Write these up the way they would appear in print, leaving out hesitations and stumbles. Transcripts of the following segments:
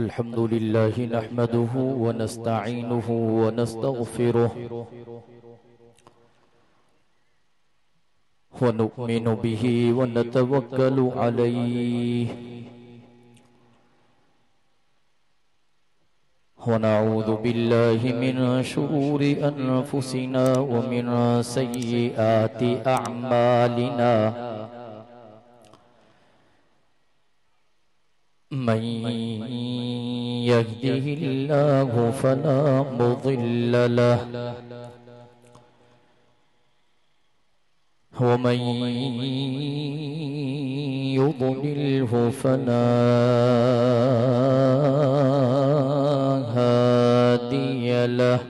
الحمد لله نحمده ونستعينه ونستغفره ونؤمن به ونتوكل عليه ونعوذ بالله من شرور أنفسنا ومن سيئات أعمالنا من يهده الله فلا مضل له ومن يضلله فلا هادي له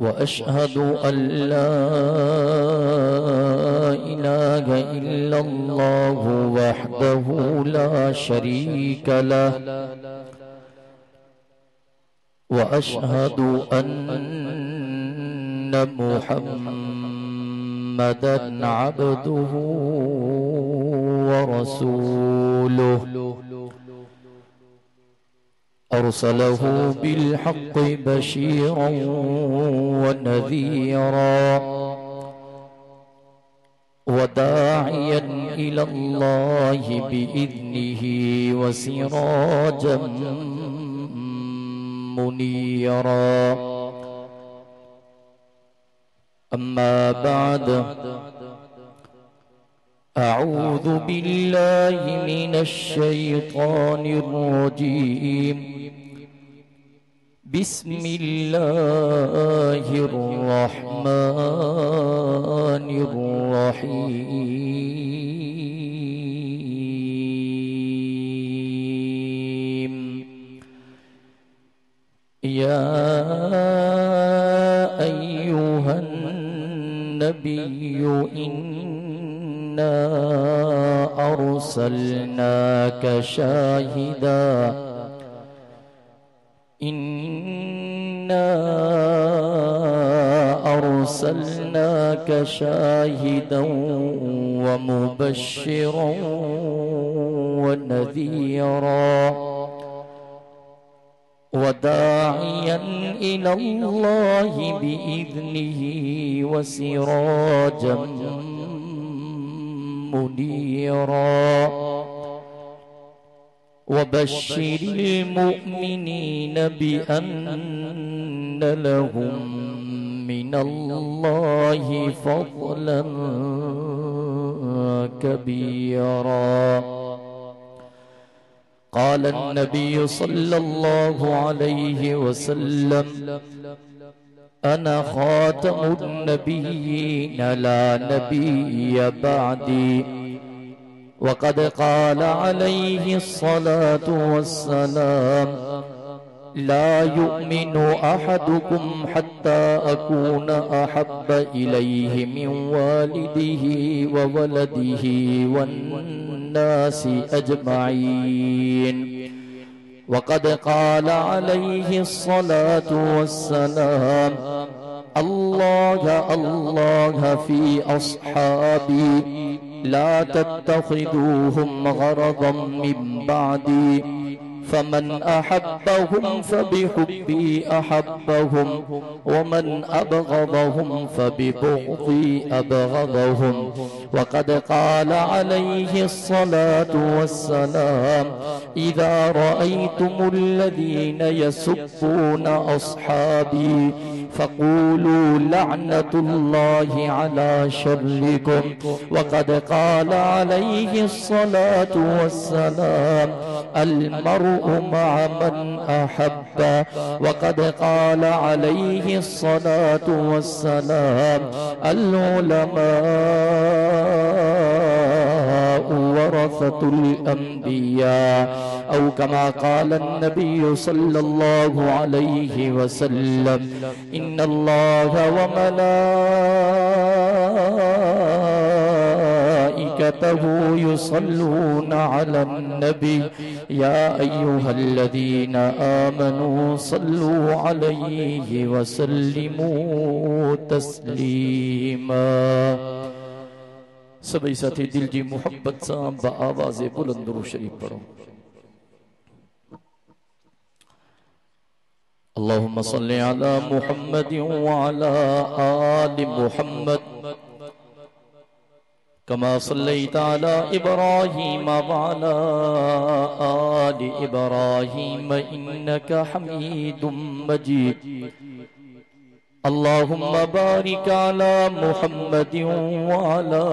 وأشهد أن لا إله إلا الله وحده لا شريك له وأشهد أن محمدًا عبده ورسوله أرسله بالحق بشيرا ونذيرا وداعيا إلى الله بإذنه وسراجا منيرا أما بعد أعوذ بالله من الشيطان الرجيم بسم الله الرحمن الرحيم يا أيها النبي إنا أرسلناك شاهدا أرسلناك شاهدا ومبشرا ونذيرا وداعيا إلى الله بإذنه وسراجا منيرا وبشر المؤمنين بأن لهم من الله فضلا كبيرا قال النبي صلى الله عليه وسلم أنا خاتم النبيين لا نبي بعدي وقد قال عليه الصلاة والسلام لا يؤمن أحدكم حتى أكون أحب إليه من والده وولده والناس أجمعين وقد قال عليه الصلاة والسلام الله الله في أصحابي لا تتخذوهم غرضا من بعدي فمن أحبهم فبحبي أحبهم ومن أبغضهم فببغضي أبغضهم وقد قال عليه الصلاة والسلام إذا رأيتم الذين يسبون أصحابي فقولوا لعنة الله على شركم وقد قال عليه الصلاة والسلام المرء مع من أحب وقد قال عليه الصلاة والسلام العلماء ورثة الأنبياء أو كما قال النبي صلى الله عليه وسلم إن الله وملائكته يصلون على النبي يا أيها الذين آمنوا صلوا عليه وسلموا تسليما सभी साथी दिल जी मोहब्बत सा बआवाज़े बुलंद दुरूद शरीफ पढ़ो। अल्लाहुम्मा सल्लि अला मुहम्मद व अला आलि मुहम्मद कमा सल्लैता अला इब्राहीम व अला आलि इब्राहीम इन्नका हमीदुम मजीद। अल्लाहुम्मा बारिक अला मुहम्मद व अला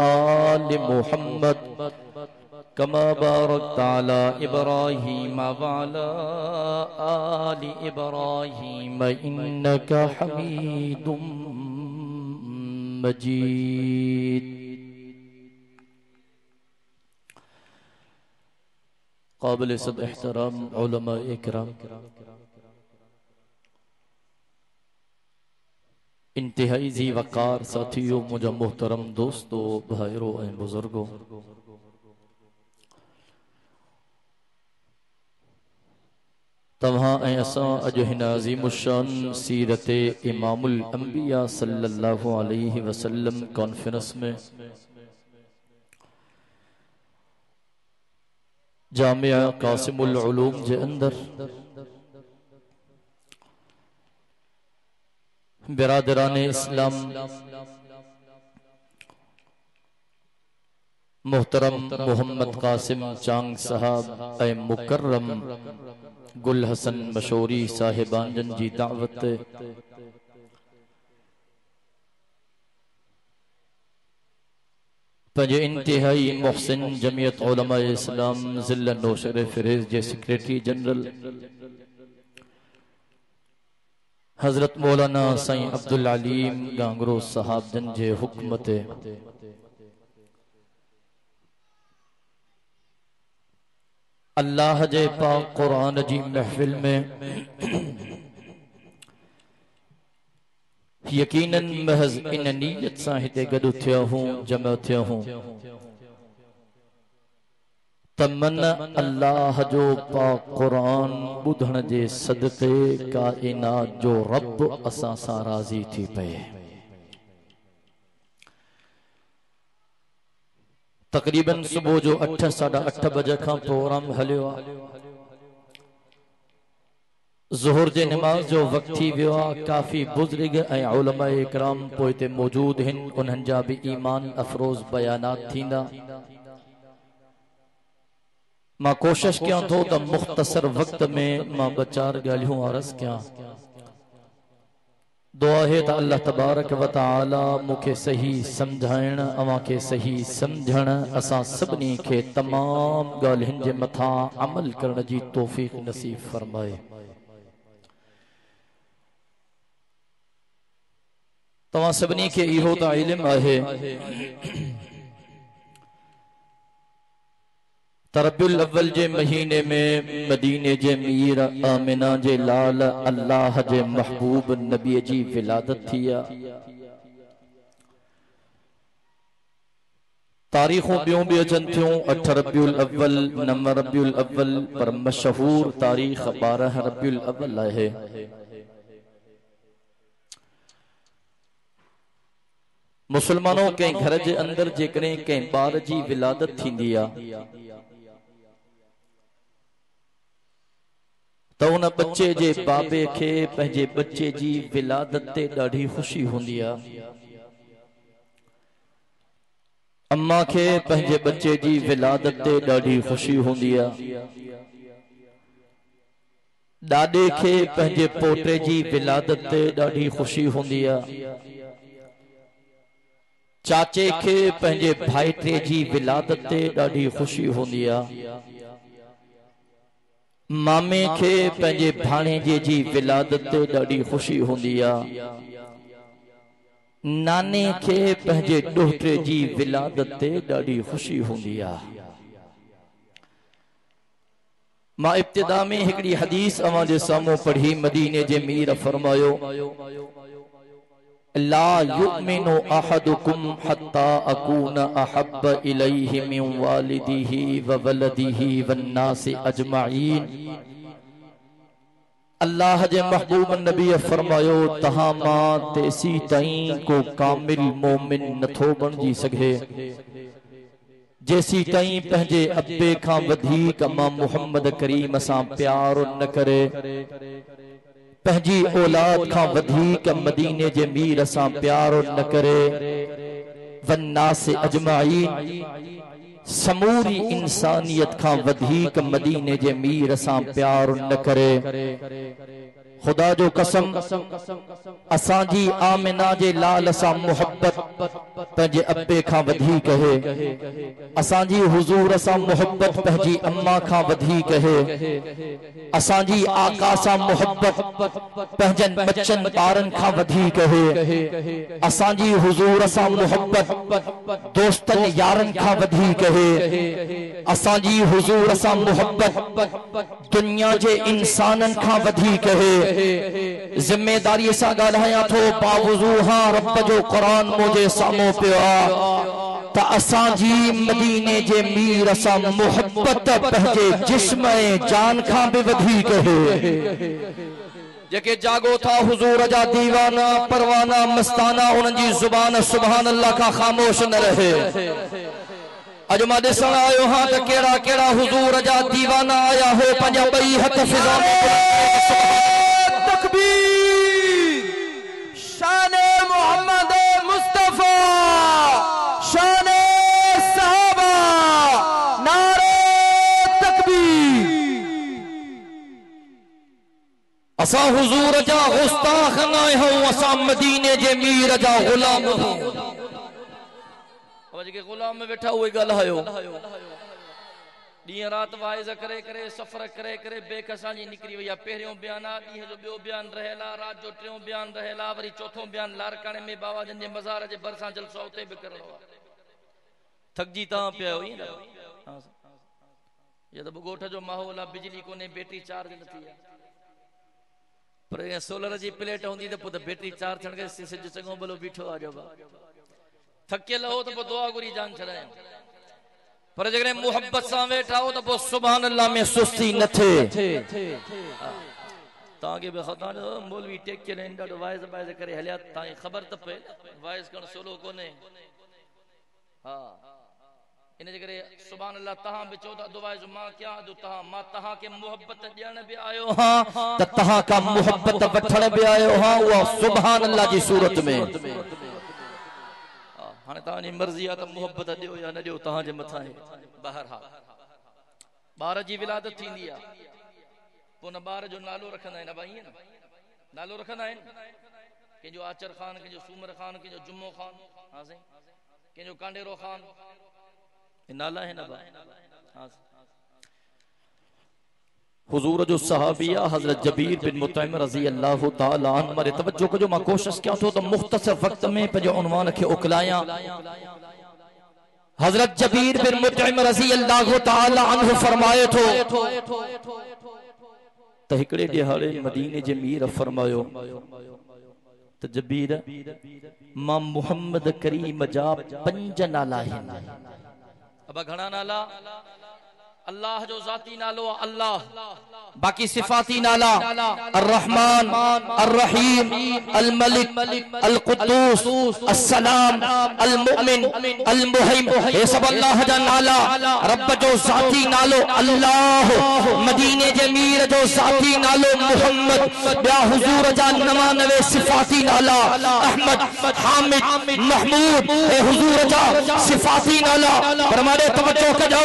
आलि मुहम्मद कमा बारकता अला इब्राहीम व अला आलि इब्राहीम इन्नका हमीदुम मजीद। काबिल सद एहतराम उलमा इकराम, इंतहाई जी वकार साथियों, मुझा मोहतरम दोस्तों, भाइरों और बुजुर्गों, तव्हां ऐं असां अॼु हिन अज़ीमुश्शान सीरत इमामुल अंबिया सल्लल्लाहु अलैहि वसल्लम कॉन्फ्रेंस में जामिया कासिमुल उलूम जे अंदर बिरादरान इस्लाम, मोहतरम मोहम्मद कासिम चांग साहब ए मुकर्रम गुल हसन मशोरी साहिबान जी दावत पंजे इंतहाई मोहसिन जमियत उलमा इस्लाम ज़िला नौशर फिरेज जे सेक्रेटरी जनरल हजरत मौलाना साईं अब्दुल अलीम गांगरो साहब जन जे हुकमत अल्लाह जे पाक कुरान जी महफिल में यकीनन महज इन नीयत सां हिते गॾु थिया हूं, जमा थिया हूं तमन्ना अल्लाह जो पाक कुरान ॿुधण जे सदक़े काइनात जो रब असां सां राज़ी थी पए। तकरीबन सुबह जो 8 साढ़ा 8 बजे का प्रोग्राम हलियो। ज़ोहर जे नमाज जो वक्त थी वियो। काफ़ी बुज़ुर्ग ऐं उलमा इकराम पोइते मौजूद हिन, उन्हनि जा भी ईमान अफरोज़ बयानात थींदा। मां कोशिश कयां थो त मुख्तसर वक्त में मां 2-4 ॻाल्हियूं अर्ज़ कयां। दुआ है त अल्लाह तबारक व तआला मुखे सही समझाइण, अवां के सही समझण, असां सभिनी खे तमाम ॻाल्हियुनि जे मथां अमल करण जी तौफ़ीक़ नसीब फरमाए। तवां सभिनी खे इहो त इल्म आहे रबीउल अव्वल जे महीने में मदीने जे मीर आमिना जे लाल अल्लाह जे महबूब नबी जी विलादत थी। तारीखों ॿियूं भी अचन थियूं, 8 रबीउल अव्वल, 9 रबीउल अव्वल, पर मशहूर तारीख 12 रबीउल अव्वल है। मुसलमानों के घर जे अंदर जेकॾहिं कंहिं ॿार जी विलादत थींदी आहे तो उन बच्चे जे बाबे के पंहिंजे बच्चे जी विलादत ते ॾाढी खुशी होंदी आहे। अम्मा के पंहिंजे बच्चे जी विलादत ते ॾाढी खुशी होंदी आहे। ॾाॾे के पंहिंजे पोटे जी विलादत ते ॾाढी खुशी होंदी आहे। चाचे के पंहिंजे भाइटे जी विलादत ते ॾाढी खुशी होंदी आहे। मामे के पंहिंजे भाणेजे जी विलादत ते ॾाढी खुशी होंदी आहे। नाने के पंहिंजे ॾोहिटे जी विलादत ते ॾाढी खुशी होंदी आहे। मां इब्तिदा में हिकड़ी हदीस अवां जे साम्हूं पढ़ी। मदीने जे मीर फरमायो, ला युमिनु अहदुकुम हत्ता अकून अहब्ब इलैहि मिन वालिदिही व वलदिही वन्नासि अजमईन अल्लाह जे महबूब नबी फरमायो तहां मां तेसी ताईं को कामिल मोमिन नथो बणजी सघे जेसी ताईं पंहिंजे अब्बे खां वधीक मां मुहम्मद करीम सां प्यार न करे पंहिंजी औलाद खां वधीक मदीने जे मीर सां प्यार न करे वन्नास अजमाईन समूरी इंसानियत खां वधीक मदीने जे मीर सां प्यार न करे खुदा जो कसम असांजी आमिना जे लाल सां मोहब्बत पंहिंजे अब्बे खां वधीक है असांजी हुजूर सां मोहब्बत पंहिंजी अम्मा खां वधीक है असांजी आका सां मोहब्बत पंहिंजनि बच्चनि ॿारनि खां वधीक है असांजी हुजूर सां मोहब्बत दोस्तनि यारनि खां वधीक है असांजी हुजूर सां मोहब्बत दुनिया जे इंसाननि खां वधीक है जिम्मेदारी सां ॻाल्हायां थो बावजू हां रब जो क़ुरान मुझे साम्हूं पियो आहे त असांजी मदीने जे मीर सां मोहब्बत पंहिंजे जिस्म ऐं जान खां बि वधीक है जेके जागो था हुजूर जा दीवाना परवाना मस्ताना उन्हनि जी ज़ुबान सुभान अल्लाह खां ख़ामोश न रहे अज मां ॾिसण आयो हां त कहिड़ा कहिड़ा हुजूर जा दीवाना आया हो पंहिंजा ॿई हथ फिज़ा में शान मोहम्मद मुस्तफा शान सहाबा नारे तकबीर असां हुजूर जा गुस्ताख न आहियूं असां मदीने जे मीर जा गुलाम जेके गुलाम में वेठा उहे ॻाल्हायो ॾींहं राति वाइज़ करे करे सफ़र करे करे बेकसां जी निकिरी वई आहे पहिरियों बयानु आहे ॾींहं जो ॿियो बयानु रहियल आहे राति जो टियों बयानु रहियल आहे वरी चौथों बयानु लारकाणे में बाबा जन जे मज़ार जे भरिसां जलसो उते बि करिणो आहे थकिजी तव्हां पिया आहियो ईअं इहो त ॻोठ जो माहौल आहे बिजली कोन्हे बैटरी चार्ज न थी आहे पर सोलर जी प्लेट हूंदी त पोइ त बैटरी चार्ज थियण खे सिज चङो भलो बीठो आहे जो थकियल हो तो दुआ घुरी जान छड़ायो पर जगह मोहब्बत सां वेठा हो तो पोइ सुभान अल्लाह में सुस्ती न थे ताके बि खता मौलवी टेकियल आहिनि ॾाढो वाइज़ वाइज़ करे हलिया तव्हांखे ख़बर त पए वाइज़ करणु सवलो कोन्हे हा इन जे करे सुभान अल्लाह तहां बि चओ था दुआ जो मां क्या जो तहां मां तहां के मोहब्बत ॾियण बि आयो हां त तहां का मोहब्बत वठण बि आयो हां उहा सुभान अल्लाह जी सूरत में हाणे तव्हांजी मर्ज़ी आहे त मोहब्बत ॾियो या न ॾियो तव्हांजे मथां आहे बहरहाल ॿार जी विलादत थींदी आहे पोइ न ॿार जो नालो रखंदा आहिनि भाई ईअं नालो रखंदा आहिनि कंहिंजो आचर ख़ान कंहिंजो सूमर ख़ान कंहिंजो जुम्मो ख़ान हा साईं कंहिंजो कांडेरो ख़ान नाला है ना हाँ हुजूर जो सहाबिया हजरत जबीर बिन मुतइम रज़ी अल्लाह ताला अन्हु मरे तवज्जो कजो मां कोशिश कयां थो त मुख्तसर वक्त में पंहिंजे उन्वान खे उकलायां हजरत जबीर बिन मुतइम रज़ी अल्लाह ताला अन्हु फरमाए थो त हिकड़े ॾिहाड़े मदीने जे मीर फरमायो त जबीर मां मुहम्मद करीम जा 5 नाला आहिनि अब घणा नाला अल्लाह जो ज़ाती नालो अल्लाह बाकी सिफाती नाला अर्रहमान अर्रहीम अलमलिक अलकुद्दूस अस्सलाम अलमुमिन अलमुहिम ये सब अल्लाह जा नाला रब जो ज़ाती नालो अल्लाह मदीने जे मीर जो ज़ाती नालो मुहम्मद ॿिया हुजूर जा 99 सिफाती नाला अहमद हामिद महमूद ए हुजूर जा सिफाती नाला पर मारे तवज्जो कजो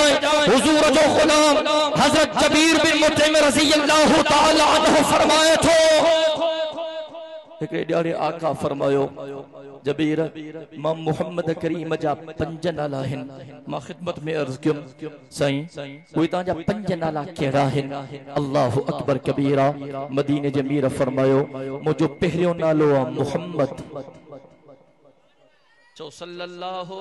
हुजूर जो गुलाम हजरत जबीर बिन मुतइम रज़ी अल्लाह ताला अन्हु फरमाए थो हिकड़े ॾियारे आका फरमायो जबीर मां मुहम्मद करीम जा 5 नाला आहिनि मां खिदमत में अर्ज़ कयुम साईं कोई तव्हांजा 5 नाला कहिड़ा आहिनि अल्लाहु अकबर कबीरा मदीने जे मीर फरमायो मुंहिंजो पहिरियों नालो आहे मुहम्मद चो सल्लल्लाहु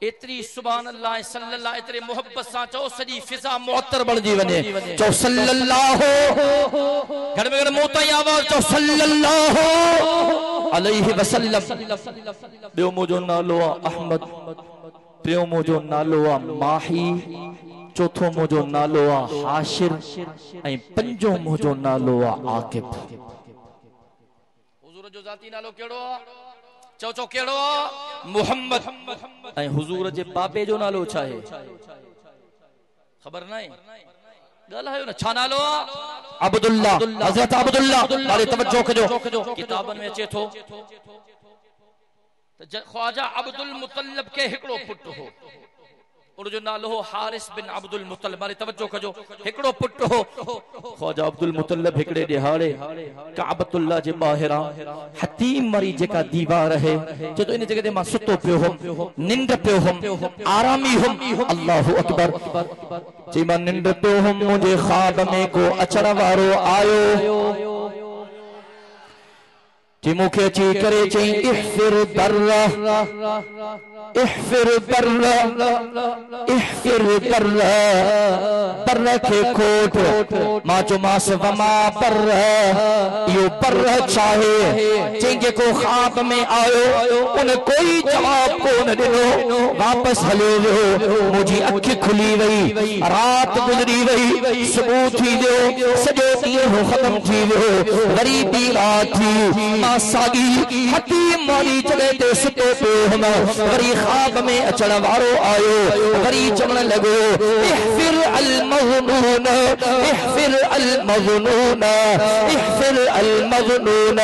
इतरी सुभान अल्लाह सल्लल्लाहु इतरे मोहब्बत सा चो सजी फिजा मुअत्तर बणजी वने चो सल्लल्लाहु घर में मोताई आवाज चो सल्लल्लाहु अलैहि वसल्लम बियो मुजो नालो अहमद टियों मुंहिंजो नालो आ माही, चौथो मुंहिंजो नालो आ हाशिर ऐं पंजो मुंहिंजो नालो आ आकिब। हुजूर जो ज़ाती नालो केड़ो आ? चो केड़ो आ? मोहम्मद। ऐं हुजूर जे बाबे जो नालो छा आहे? खबर नहीं? ॻाल्हायो न, छा नालो आ? अब्दुल्ला, हज़रत अब्दुल्ला। हाले तवज्जो कजो, किताबन में अचे थो ख्वाजा अब्दुल मुतल्लब के हिकड़ो पुट हो, उनजो नालो हो हारिस बिन अब्दुल मुतल्लब। हाले तवज्जो कजो, हिकड़ो पुट हो ख्वाजा अब्दुल मुतल्लब हिकड़े दिहाड़े काबतुल्लाह जे ॿाहिरां हतीम वारी जेका दीवार है जो इन जगह ते मां सुतो पियो हुम, निंड पियो हुम, आरामी हुम। अल्लाहु अकबर। जी मां निंड पियो हुम, मुझे ख्वाब में को अचण वारो आयो जी मुखे अची करे चई इहफिर बर्रा, इहफिर बर्रा, इहफिर बर्रा, बर्रा के खोट। मां चुमास वमा बर्रा, यो बर्रा चाहे चंगे को ख्वाब में आयो, उन कोई जवाब को न दिनो, वापस हले वियो। मुझी अख खुली वई, रात गुजरी वई, सुबह थी वियो, सजो ॾींहुं खत्म थी वियो, वरी ॿी रात थी। सागी हकीम वाली जगह ते सुतो पियो हुम, वरी ख्वाब में अचण वारो आयो, वरी चवण लगो इहफिर अल मज़नून, इहफिर अल मज़नून, इहफिर अल मज़नून,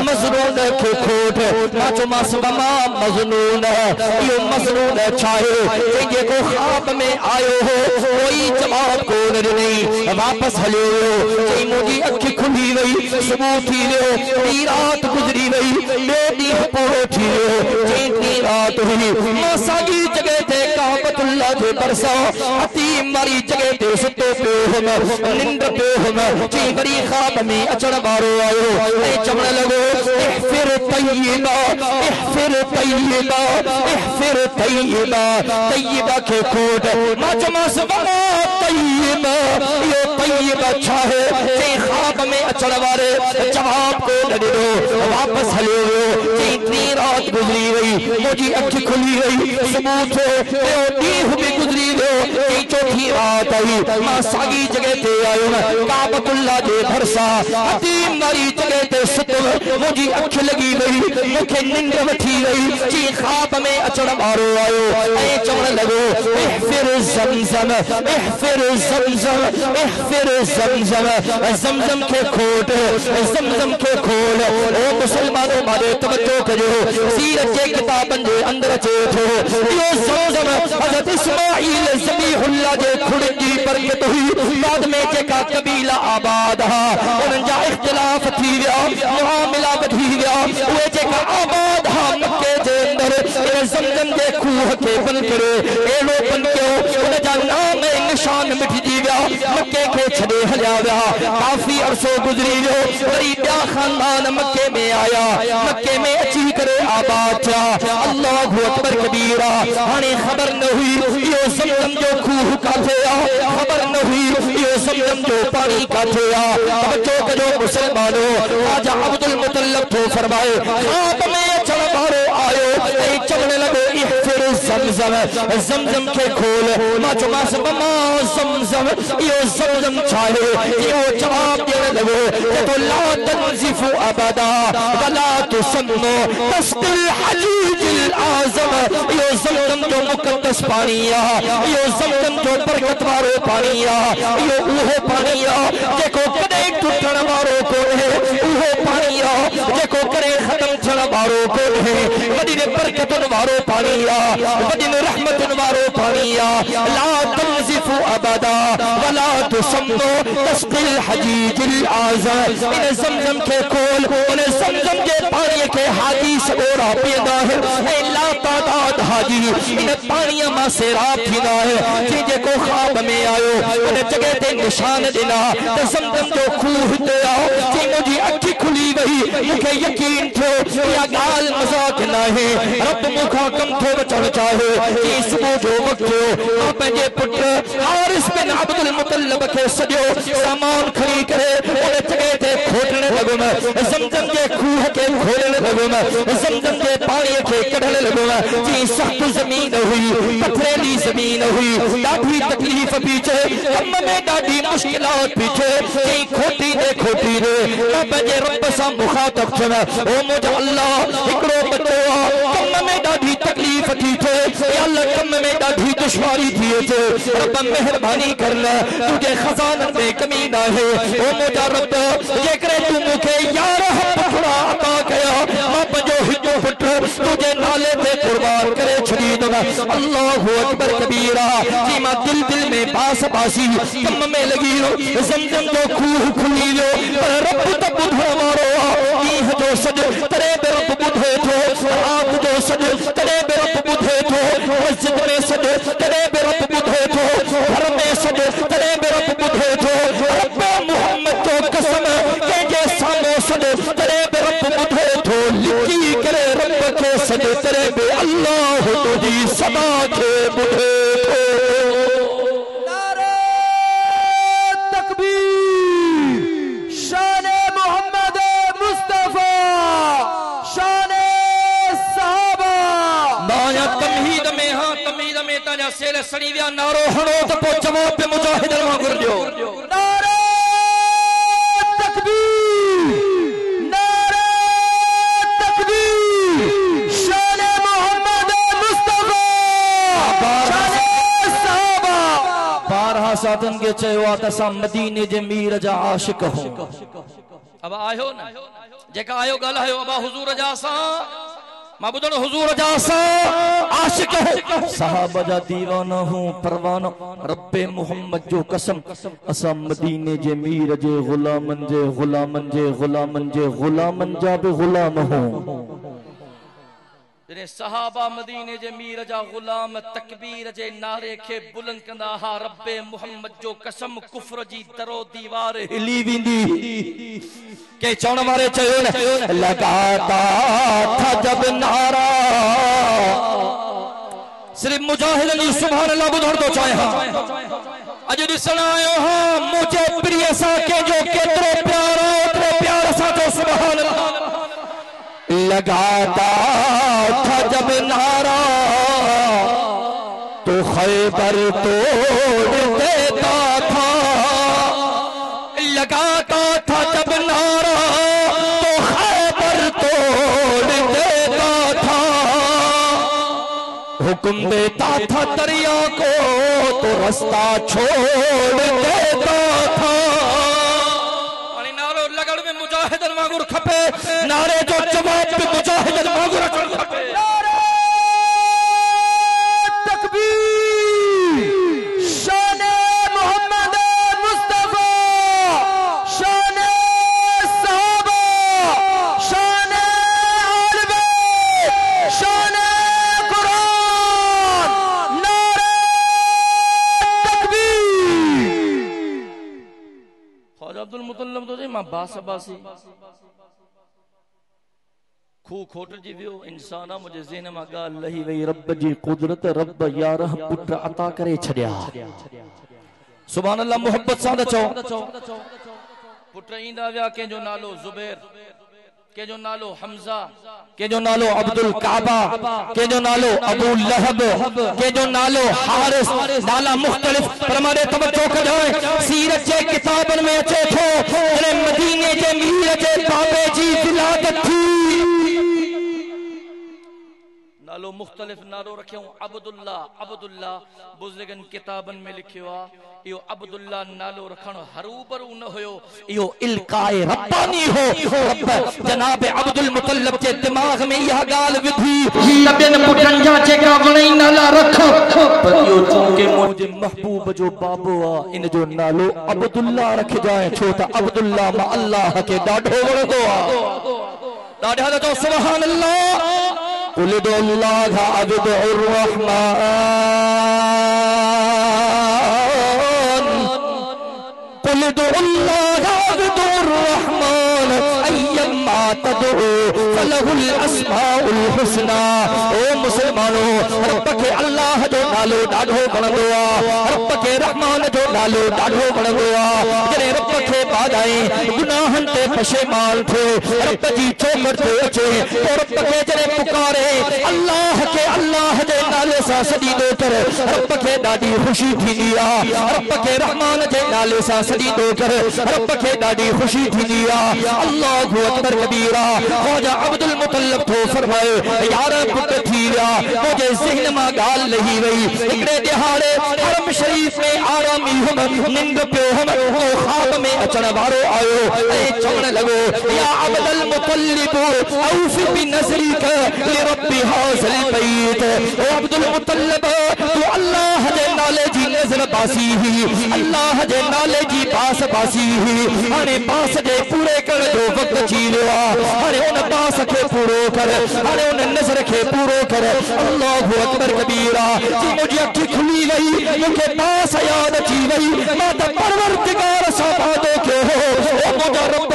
मज़नून के खोट। मां चयोमांसि वमा मज़नून, इहो मज़नून छाहे जंहिंजे को ख्वाब में आयो हो, कोई जवाब कोन ॾिनई, वापस हलियो वियो। चई मुंहिंजी अखि खुली वई, सुबुह थी वियो, ॿी रात गुजरी वई, ॿियो ॾींहुं पूरो थी वियो, टी रात हुई। मां साॻी जगह ते काबतुल्लाह जे भरिसां हतीम वारी जगह ते सुतो पियो हुम, निंड पियो हुम। चई वरी ख्वाब में अचण वारो आयो ऐं चवण लॻो इहफिर तय्यबा, इहफिर तय्यबा, इहफिर तय्यबा, तय्यबा के खोट। मां चयोमांसि वमा तय्यबा, इहो तय्यबा छा आहे? चई ख्वाब में अचण वारे जवाब को न ॾिनो, वापस हलियो वियो। टी रात गुजरी वई, मुंहिंजी अख खुली वई, सुबुह थियो, ॿियो ॾींहुं बि गुजरी वियो, चौथी रात आई। मां साॻी जगह ते आयुमि, काबतुल्लाह जे भरिसां हतीम वारी जगह ते सुतुमि, मुंहिंजी अख लॻी वई, मूंखे निंड वठी वई। जी ख्वाब में अचण वारो आयो ऐं चवण लॻो इहफिर ज़मज़म, इहफिर ज़मज़म, इहफिर ज़मज़म, ज़मज़म के खोट, ज़मज़म के खोल। ओ मुसलमानों मारे तवज्जो कजो, सीरत के किताबन जे अंदर अचे थो इहो ज़मज़म हज़रत इस्माईल ज़बीहुल्लाह जे खुड़न जी बरकत हुई। बाद में जेका कबीला आबाद हा, उन्हनि जा इख्तिलाफ थी विया, मुआमिला वधी विया, उहे जेका आबाद हा मक्के जे अंदर ज़मज़म जे खूह खे बंदि करे अहिड़ो बंदि कयो, उन जा नाम ऐं निशान मिटिजी विया, मक्के खे छॾे हलिया विया। काफ़ी अरसो गुज़री वियो, वरी ॿिया खानदान मक्के में आया, मक्के में अची करे आबाद थिया। अल्लाहु अकबर कबीरा। हाणे ख़बर न हुई इहो ज़मज़म जो खूह काथे आ, ख़बर न हुई इहो ज़मज़म जो पानी काथे आ। तवज्जो कजो मुसलमानो, ख्वाजा अब्दुल मुतल्लब थो फरमाए ख्वाब में अचण वारो आयो ऐं चवण लॻो इहफिर ज़मज़म, ज़मज़म खे खोल। मां चयोमांसि वमा ज़मज़म, इहो ज़मज़म छाहे? इहो जवाब ॾियण लॻो तो ला तनज़िफु अबदा वला तुसम्मो तस्क़िल हलीजिल आज़म। इहो ज़मज़म जो मुक़द्दस पानी आहे, इहो ज़मज़म जो बरकत वारो पानी आहे, इहो उहो पानी आहे जेको कॾहिं टुटण वारो कोन्हे, उहो पानी आहे जेको कॾहिं ख़त्म थियण वारो कोन्हे, वॾी बरकतुनि वारो पानी आहे, वॾी रहमतुनि वारो पानी आहे। ला तनज़िफु अबदा वला तुसम्मो तस्क़िल हलीजिल आज़म। इन ज़मज़म के खोल, उन ज़मज़म जे पानी के हाजी सगोरा पींदा है ऐं लातादाद हाजी इन पानी मां सैराब थींदा है। जंहिंजे को ख्वाब में आयो उन जगह ते निशान ॾिना त ज़मज़म जो खूह ते आओ। जी मुंहिंजी अखि खुली वई, मूंखे यकीन थियो इहा ॻाल्हि मज़ाक न आहे, रब मूंखां कम थो बचण चाहे। जी सुबुह जो वक़्तु थियो, मां पंहिंजे पुट हारिस बिन अब्दुल मुतल्लब खे सॼो सामान खणी करे उन जगह ते खोटण लॻुमि, ज़मज़म जे खूह खे खोलण लॻुमि। लगो ज़मज़म के पानी के कढण लगो जी सख्त ज़मीन हुई पथरीली ज़मीन हुई ॾाढी तकलीफ़ पीछे कम में ॾाढी मुश्किलात पीछे जी खोटी ने मां पंहिंजे रब सां मुखातब थियण ओ मुंहिंजो अल्लाह हिकिड़ो बच्चो कम में ॾाढी तकलीफ़ थी थिए अल्लाह कम में ॾाढी दुश्वारी थी अचे रब मेहरबानी कर तुझे खजाननि में कमी न आहे ओ मुंहिंजा रब जेकरे तू मूंखे 11 पुठड़ा अता कया मां पंहिंजो हिकु पुट तुझे नाले ते कुर्बान करे छॾींदुमि अल्लाहु अकबर कबीरा जी मां दिल में बास बासी कम में लगी ज़मज़म जो खूह खुली वियो पर रब त ॿुधण वारो ॾींहं जो सॼो तॾहिं बि रब ॿुधे थो रात जो सॼो तॾहिं बि रब ॿुधे थो मस्जिद में सॼो तॾहिं बि रब ॿुधे थो घर में सॼो तॾहिं बि रब ॿुधे थो रब मुहम्मद जो कसम कंहिंजे साम्हूं सॼो तॾहिं बि रब ॿुधे थो लिकी करे रब खे सॼो तॾहिं बि अल्लाह तुंहिंजी सदा खे ॿुधे थो सेल सड़ी विया नारो हणो त पोइ जवाब पे मुजाहिदन वांगुरु ॾियो नारे तकबीर नारे तकबीर शान मोहम्मद मुस्तफा शान सहाबा बारहा साधन के चयो आ त असां मदीने जे मीर जा आशिक हो अब आयो न जेका आयो ॻाल्हायो अबा हुजूर जा असां मां ॿुधण हुजूर जा आशिक सहाबा जा दीवाना हूं परवाना रब्बे मुहम्मद जो कसम असां मदीने जे मीर जे गुलामन जे गुलामन जे गुलामन जे गुलामन जा भी गुलाम हूं जने सहाबा मदीने जे मीर जा गुलाम तकबीर जे नारे के बुलंद कंदा हा रब्बे मुहम्मद जो कसम कुफ्र जी दरो दीवार हिली विंदी के चौण वारे चयो न लगाता था जब नारा सिर्फ मुजाहिद अली सुभान अल्लाह ॿुधण तो चाहे हां अज ॾिसण आयो हां मुझे प्रिय सा के जो केतरो प्यार ओतरो प्यार सा तो सुभान अल्लाह लगाता था जब नारा तो खैबर तोड़ देता था लगाता था जब नारा तो खैबर तोड़ देता था हुक्म देता था दरिया को तो रास्ता छोड़ देता था नारो लगड़ में मुजाहिदन वांगुर खपे नारे जो जवाब पे मुजाहिदन वांगुर खपे बासी खू खोट जी वियो इंसाना मुझे ज़हन में गाल लही वई रब जी कुदरत रब 11 पुट अता करे छड़िया सुभान अल्लाह मोहब्बत सां चओ पुट ईंदा विया के जो नालो जुबैर के जो नालो हमजा के जो नालो अब्दुल काबा के जो नालो अबू लहब के जो नालो हारिस नाला मुख्तलिफ पर हमारे तवज्जो कजाए सीरत के किताबन में अचे थो जने मदीने के मीर के बाबे जी विलादत थी नालो मुख्तलिफ नालो रखियो अब्दुल्ला बुजुर्गन किताबन में लिखियो आ यो अब्दुल्ला नालो रखण हरूबरू न होयो यो इल्काए रब्बानी हो रब जनाब अब्दुल मुतल्लब के दिमाग में यह गाल विधि तबन पुटन जा जेका वणई नाला रख पर यो चूंकि मुझे महबूब जो बाबो आ इन जो नालो अब्दुल्ला रख जाए छो त अब्दुल्ला मा अल्लाह के ॾाढो वणंदो आ ॾाढा जो सुभान अल्लाह कुल दुल्लाह अब्दुर रहमान कुल दुल्लाह अब्दुर रहमान अय्यमा तदउ फलहुल अस्माउल हुस्ना ओ मुसलमानों रब के अल्लाह जो नालो ॾाढो वणंदो आहे रब खे रहमान जो नालो ॾाढो वणंदो आहे जॾहिं रब खे बादाई गुनाहनि ते पशेमान थियो रब जी चौखट ते अचे तो रब खे जॾहिं पुकारे अल्लाह खे अल्लाह जे नाले सां सॾींदो कर रब खे ॾाढी ख़ुशी थींदी आहे रब खे रहमान जे नाले सां सॾींदो कर रब खे ॾाढी ख़ुशी थींदी आहे अल्लाहु अकबर कबीरा ख्वाजा अब्दुल मुतल्लिब थो फरमाए यार पुट थी विया मुंहिंजे ज़हन मां ॻाल्हि लही वई हिकिड़े ॾिहाड़े हरम शरीफ़ में आरामी हुम निंड पियो हुम को ख्वाब में अचण वारो आयो ऐं चवण लॻो या अब्दुल मुतल्लिब औफ़ बिनज़रिक लिरब्बि हाज़िल बैत ओ अब्दुल मुतल्लिब तू अल्लाह जे नाले जी नज़र बासी हुई अल्लाह जे नाले जी बास बासी हुई हाणे बास जे पूरे करण जो वक़्तु अची वियो आहे हाणे उन बास खे पूरो कर हाणे उन नज़र खे पूरो कर अल्लाहु अकबर कबीरा जी मुंहिंजी अखि खुली वई मूंखे बास यादि अची वई मां त परवरदिगार सां वादो कयो हो ओ मुंहिंजा रब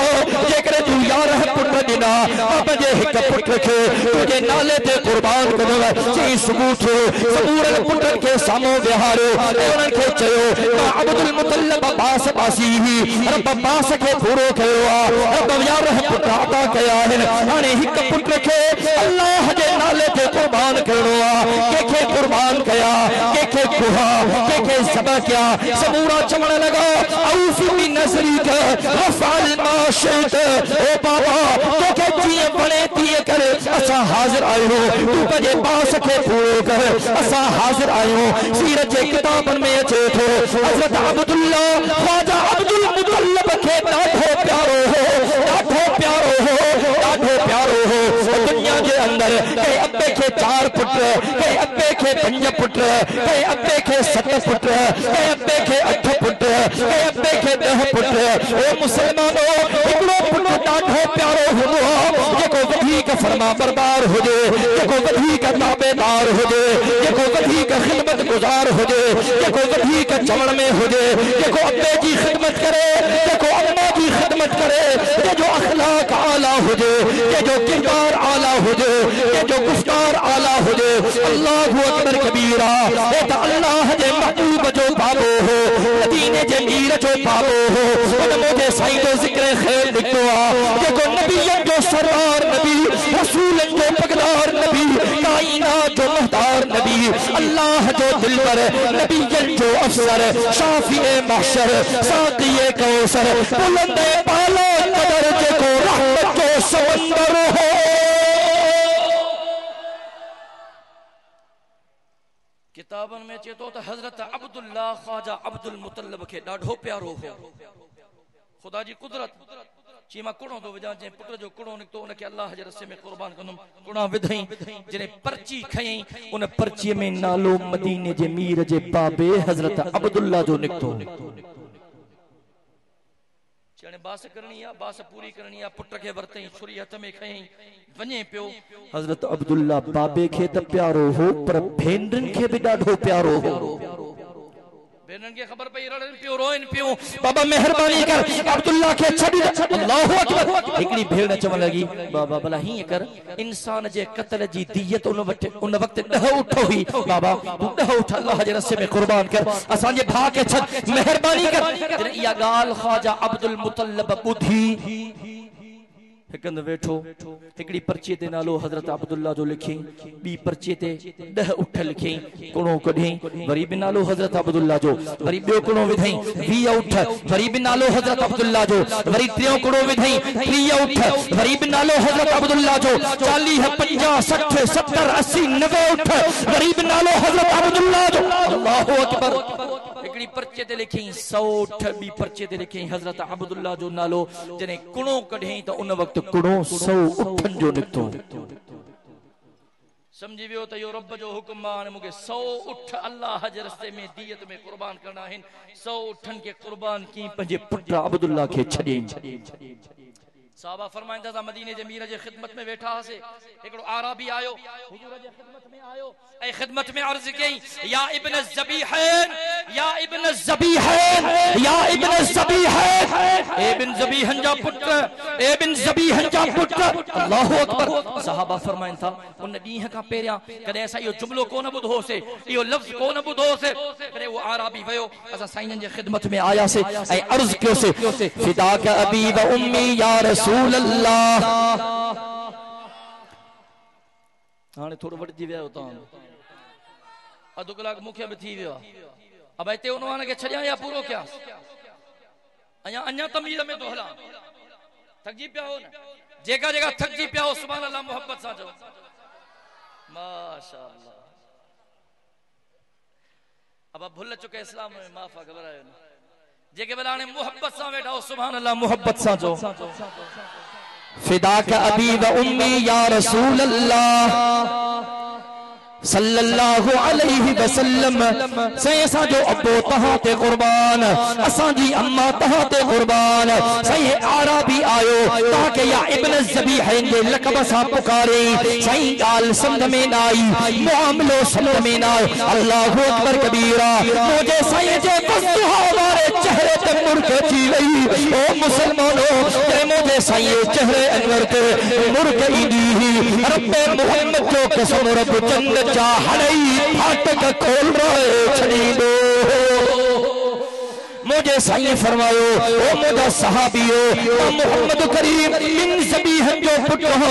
जेकॾहिं तूं 11 पुट ॾिना मां पंहिंजे हिक पुट खे तुंहिंजे नाले ते क़ुर्बान कंदुमि चई सुबुह थियो सबूरनि पुटनि खे साम्हूं विहारियो ऐं उन्हनि खे चयो मां अब्दुल मुतल्लिब बास बासी हुई रब बास खे पूरो कयो आहे रब 11 पुट अता कया आहिनि हाणे हिक पुट खे अल्लाह जे नाले ते क़ुर्बान करणो आहे कंहिंखे क़ुर्बान कया कंहिंखे कुहा कंहिंखे ज़बह कया सबूरा चवण लॻा औफ़ बिनज़रिक वफ़अल मा शित ओ बाबा तोखे जीअं वणे तीअं कर असां हाज़िर आहियूं तूं पंहिंजे बास खे पूरो कर असां हाज़िर आहियूं सीरत जे किताबनि में अचे थो हज़रत अब्दुल्ला ख्वाजा अब्दुल मुतल्लिब खे ॾाढो प्यारो हो ॾाढो प्यारो हो ॾाढो प्यारो हो दुनिया जे अंदर कंहिं अब्बे खे 4 पुट कंहिं अब्बे खे 5 पुट कंहिं अब्बे खे 7 पुट कंहिं अब्बे खे 8 पुट कंहिं अब्बे खे 10 पुट ओ मुसलमानो हिकिड़ो पुट ॾाढो प्यारो हूंदो आहे जेको वधीक फरमा बरदार हुजे जेको वधीक ताबेदार हुजे जेको वधीक ख़िदमत गुज़ार हुजे जेको वधीक चवण में हुजे जेको अब्बे जी ख़िदमत करे जेको अम्मा जी ख़िदमत करे जो अखलाक आला हुजे जो किरदार आला हुजे जो गुफ्तार आला हुजे अल्लाहु अकबर कबीरा ए त अल्लाह जे महबूब जो बाबो हो मदीने जे मीर जो बाबो हो उन मुझे साईं जो ज़िक्र ख़ैर लिखतो आ जेको नबियन जो सरदार नबी रसूलन जो पगदार नबी कायनात जो मुख्तार नबी अल्लाह जो दिलबर नबियन जो अफसर शाफिए महशर साक़िए कौसर बुलंद बाला कदर जेको रहमत जो समंदर हो किताबन में अचे तो हजरत अब्दुल्ला ख्वाजा अब्दुल मुतल्लिब खे ॾाढो प्यारो हो खुदा जी कुदरत ची मां कुणो तो विझां जे पुट जो कुणो निकतो उनखे अल्लाह जे रस्ते में कुर्बान कंदुम कुणा विधई जने पर्ची खई उन पर्ची में नालो मदीने जे मीर जे बाबे हजरत अब्दुल्ला जो निकतो चने बास करनी है बास पूरी करनी है पुट के वरतई छुरी हथ में खई वने पियो हजरत अब्दुल्ला बाबे के त प्यारो हो पर भेंडन के भी ॾाढो प्यारो हो भेंडन के खबर पई रड़न पियो रोइन पियो बाबा मेहरबानी कर अब्दुल्ला के छडी अल्लाहु अकबर एकड़ी भेड़ चवण लगी बाबा भला ही कर इंसान जे कत्ल जी दियत उन वक्त 10 उठो ही बाबा तू 10 उठ अल्लाह जे रस्ते में कुर्बान कर असा जे भा के छड मेहरबानी कर या गाल ख्वाजा अब्दुल मुतल्लिब बुधी हिकंद वेठो हिकड़ी पर्ची ते नालो हजरत अब्दुल्ला जो लिखी बी पर्ची ते 10 उठ लिखी कुणो कढी वरी बि नालो हजरत अब्दुल्ला जो वरी बियो कुणो विधई 20 उठ वरी बि नालो हजरत अब्दुल्ला जो वरी टियों कुणो विधई 30 उठ वरी बि नालो हजरत अब्दुल्ला जो 40 50 60 70 80 90 उठ वरी बि नालो हजरत अब्दुल्ला जो अल्लाहु अकबर एकड़ी पर्चे ते लिखी 100 उठ बी पर्चे ते लिखी हजरत अब्दुल्ला जो नालो जने कुणो कढई त उन वक्त कुणो 100 उठन जो निकतो समझी वियो त यो रब जो हुक्म हाणे मूंखे 100 उठ अल्लाह जे रस्ते में दियत में कुर्बान करना आहिनि 100 उठन के कुर्बान की पंहिंजे पुट अब्दुल्ला खे छॾी साहबा फरमाइंदा था मदीने जे मीर जे खिदमत में वेठा हसे एकड़ो आराबी आयो हुजूर जे खिदमत में आयो ए खिदमत में अर्ज कई या इब्न ज़बीहैन या इब्न ज़बीहैन या इब्न ज़बीहैन ए इब्न ज़बीहन जा पुट पुत्र इब्न ज़बीह जा पुत्र अल्लाहु अकबर सहाबा फरमाइन था उन ॾींहं खां पहिरियां कॾहिं असां इहो जुमलो कोन ॿुधोसीं इहो लफ़्ज़ कोन ॿुधोसीं कॾहिं उहो आराबी वियो असां साईं जी ख़िदमत में आयासीं ऐं अर्ज़ कयोसीं फिदाक अबी व उम्मी या रसूल अल्लाह हाणे थोरो वटिजी वियो तव्हां अधु कलाक मूंखे बि थी वियो अब हिते उनवान खे छॾियां या पूरो कयां अञा अञा तमीज़ में तो हलां थकजी पिया हो न जेका जेका थकजी पिया हो सुभान अल्लाह मोहब्बत सां चओ माशाअल्लाह अब भुल चुके इस्लाम में माफ़ा घबरायो न जेके भला हाणे मोहब्बत सां वेठा हो सुभान अल्लाह मोहब्बत सां चओ फिदाक अबी व उम्मी या रसूल अल्लाह सल्लल्लाहु अलैहि वसल्लम सही असा जो अबो तहां ते कुर्बान असा जी अम्मा तहां ते कुर्बान सही आराबी आयो ताके या इब्न ज़बीहैन दे लक़ब सा पुकारे सही गाल समझ में ना आई मामलो समझ में ना अल्लाहु अकबर कबीरा मुझे सही जे वस्तु हमारे चेहरे ते मुर्ख जी गई ओ मुसलमानों ते मुझे सही चेहरे अनवर ते मुर्ख ईदी रब्बे मोहम्मद जो कसम रब जन्नत जा हड़ई फाटक खोल रहे छड़ी दो मुझे साईं फरमायो ओ मुझा सहाबियो मोहम्मद करीम इन ज़बीह जो पुत्र हो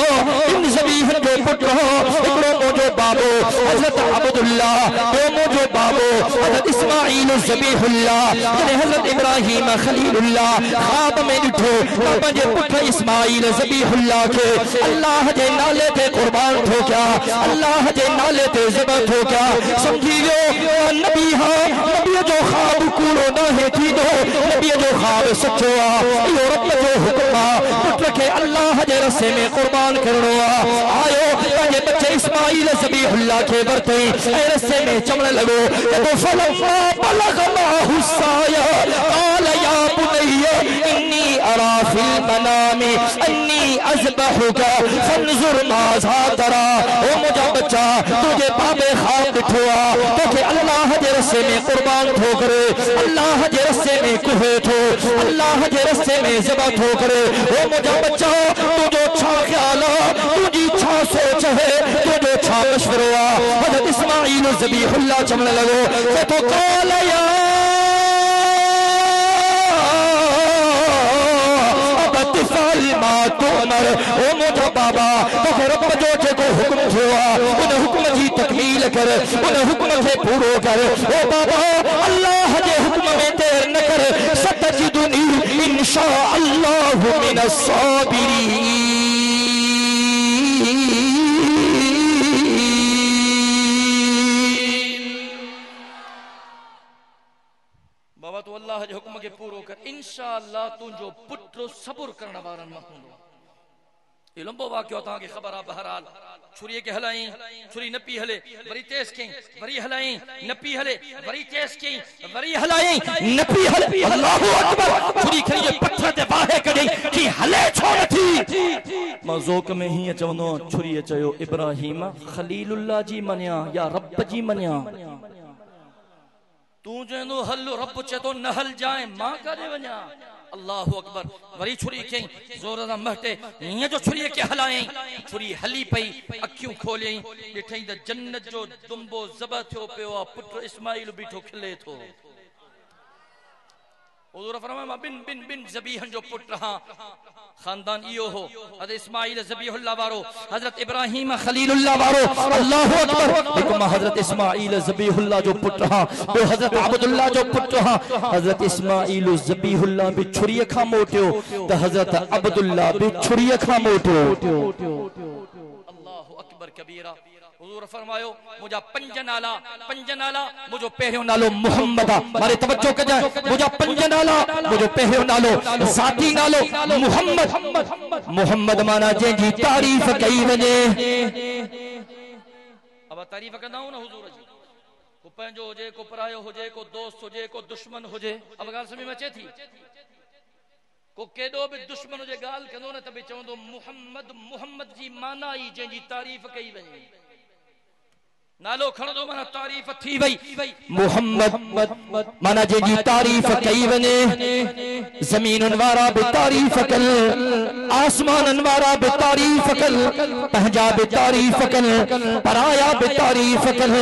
इन ज़बीह जो पुत्र हो एकड़ो मुझो बाबो हजरत अब्दुल्लाह ओ मुझो बाबो हजरत इस्माइल ज़बीहुल्लाह जने हजरत इब्राहिम खलीलुल्लाह ख्वाब में ॾिठो पंहिंजे पुत्र इस्माइल ज़बीहुल्लाह के अल्लाह जे नाले ते कुर्बान थो क्या अल्लाह जे नाले ते ज़बह थो क्या समझी वियो नबी हां नबी जो ख्वाब कूड़ो न है नबी जो ख्वाब सच्चो आ यो रब जो हुक्म आ पुत्र के अल्लाह जे रस्ते में कुर्बान करनो आ आयो पंहिंजे बच्चे इस्माइल ज़बीहुल्लाह के वरते ऐं रस्ते में चमण लगो तो फलम्मा बलग माहु साया क़ाल या बुनय्या इन्नी अरा फिल मनामी अन्नी अज़बहुका फंजुर माज़ा तरा ओ मुझा बच्चा तुझे बाबे ख्वाब ॾिठो आ तोखे अल्लाह जे रस्ते में कुर्बान थो करे अल्लाह जे रस्ते में कुहे थो अल्लाह के रस्ते में ज़बह थो करे ओ मुझा बच्चा तुझो छा ख्याल आ तुझी छा सोच है तुझो छा मशवरो आ हज़रत इस्माइल ज़बीहुल्लाह चमन लगो तो काल या अब तिफाल मा तुमर ओ मुझा बाबा तो रब जो जेको हुक्म थियो आ उन हुक्म जी तकमील कर उन हुक्म के पूरो कर ओ बाबा अल्लाह जे हुक्म में देर न कर सतजिदुनी इंशाअल्लाह मिनस साबिरीन बाबा तो अल्लाह जे हुक्म के पूरो कर इंशाअल्लाह तुझो पुत्र सब्र करण वारन में हूंदो ये लंबो वाक्यो ता के खबर आ बहरहाल छुरी के हलाई छुरी न पी हले वरी तेज कई वरी हलाई न पी हले वरी तेज कई वरी हलाई न पी हले अल्लाहु अकबर छुरी खई पत्थर ते बाहे कढई की हले छो नथी मज़ोक में ही चवनो छुरी चयो इब्राहिम खलीलुल्लाह जी मनिया या रब जी मनिया तू जो हल रब चे तो न हल जाए मां करे वञा अल्लाहु अकबर वरी छुरी कई जोर सां महटे हीअं जो छुरी के हलाई छुरी हली पई अखियूं खोलियई ॾिठई त जन्नत जो दुंबो ज़बह थियो पियो आ पुत्र इस्माइल बीठो खिले थो हुजूर फरमाया मां बिन बिन बिन ज़बीहन जो पुत्र हां खानदान इयो हो हज़रत इस्माइल ज़बीहुल्लाह वारो हज़रत इब्राहिम खलीलुल्लाह वारो अल्लाहु अकबर एक हज़रत इस्माइल ज़बीहुल्लाह जो पुत्र हां तो हज़रत अब्दुल्लाह जो पुत्र हां हज़रत इस्माइल ज़बीहुल्लाह भी छुरी खां मोटियो तो हज़रत अब्दुल्लाह भी छुरी खां मोटियो अल्लाहु अकबर कबीरा हुजूर फरमायो मुझा पंज नाला मुझो पहिरियों नालो मोहम्मद आ मारे तवज्जो कजा मुझा पंज नाला मुझो पहिरियों नालो साथी नालो मोहम्मद माना जंहिंजी तारीफ़ कई वञे अब तारीफ़ कंदा हो न हुजूर जी को पंहिंजो हुजे को परायो हुजे को दोस्त हुजे को दुश्मन हुजे अब ॻाल्हि समझ में अचे थी को केॾो बि दुश्मन हुजे ॻाल्हि कंदो न त बि चवंदो मोहम्मद जी माना ई जंहिंजी तारीफ़ कई वञे नालो खणो माना तारीफ थी वई मोहम्मद माना जी तारीफ कई वने ज़मीनुन वारा बि तारीफ कल आसमानन वारा बि तारीफ कल पंहिंजा बि तारीफ कल पराया बि तारीफ कल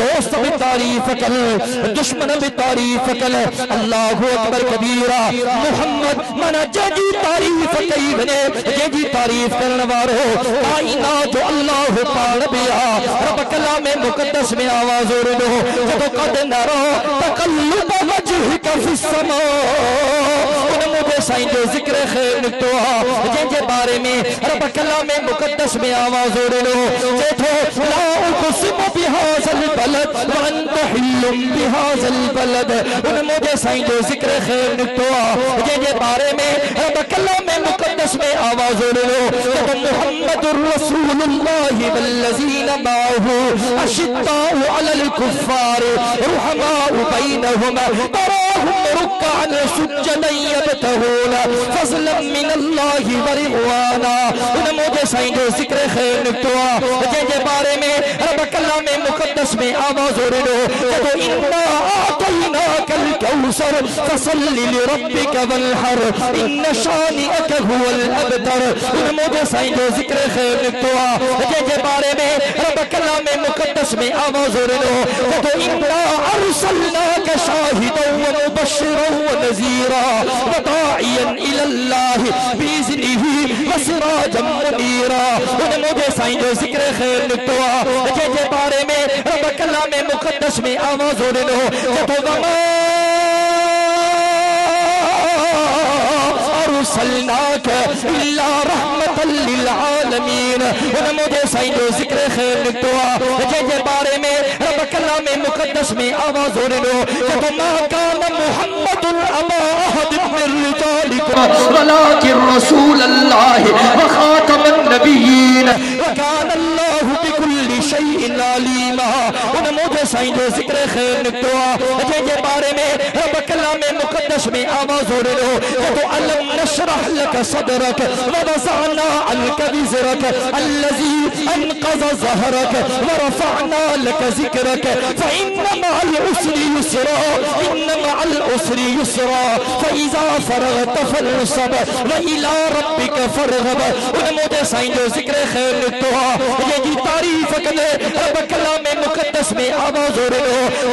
दोस्त बि तारीफ कल दुश्मन बि तारीफ कल अल्लाहु अकबर कबीरा मोहम्मद माना जी तारीफ कई वने जी तारीफ करण वारो कायनात जो अल्लाह पाण बि आ रब कलाम मुकद्दस में आवाज दो जब कद नरो तकल्लुब वजहिका फिस समा उन मुझे साईं जो जिक्र खैर निकतो जे जे बारे में रब कलाम मुकद्दस में आवाज दो जेठो ला उक़सिमु बिहाज़ल बलद व अंत हिल्लुम बिहाज़ल बलद उन मुझे साईं जो जिक्र खैर निकतो जे जे बारे में रब कलाम मुकद्दस में आवाज दो जब मुहम्मदुर रसूलुल्लाह वल्लज़ीना माहू अशिद्दाउ अलल कुफ्फार रुहमाउ बैनहुम तराहुम रुक्अन सुज्जदन यब्तगूना फज़लन मिनल्लाहि व रिज़वाना उन मुझे साईं जो जिक्र खैर निकतो जे जे बारे में रब कलाम मुकद्दस में आवाज दो जब इन्ना आतैनाकल कौसर फसल्लि लिरब्बिका वन्हर इन शानिअक हुवल अबतर उन मुझे साईं जो जिक्र खैर निकतो जे जे बारे में रब कलाम मुकद्दस में आवाज दो जब इन्ना अरसलनाका शाहिदन व मुबश्शिरन व नज़ीरा व दाइयन इलल्लाह बिइज़्निही व सिराजन मुनीरा उन मुझे साईं जो जिक्र खैर निकतो जे जे बारे में रब कलाम मुकद्दस में आवाज दो जब वमा अरसलनाका इल्ला रहमतल लिल आलमीन उन मुझे साईं जो जिक्र खैर निकतो जे जे बारे में रब कलाम मुकद्दस में आवाज दो जब मा कान मुहम्मदुन अबा अहद मिन रिजालिकुम वलाकिन रसूलल्लाह व खातमन नबिय्यीन व कान अल्लाहु बिकुल्लि शैइन अलीमा उन मुझे साईं जो जिक्र खैर निकतो जे जे बारे में रब कलाम मुकद्दस में आवाज दो जब अलम नशरह लक सदरक व वज़अना अन्का विज़रक अल्लज़ी अनक़ज़ ज़हरक व रफ़अना लक ज़िक्रक फ़इन्न मअल उसरि युस्रा इन्न मअल उसरि युस्रा फ़इज़ा फ़रग़त फ़ंसब व इला रब्बिका फ़रग़ब उन मुझे साईं जो जिक्र खैर निकतो ये जी तारीफ कने रब कलाम मुकद्दस में आवाज दो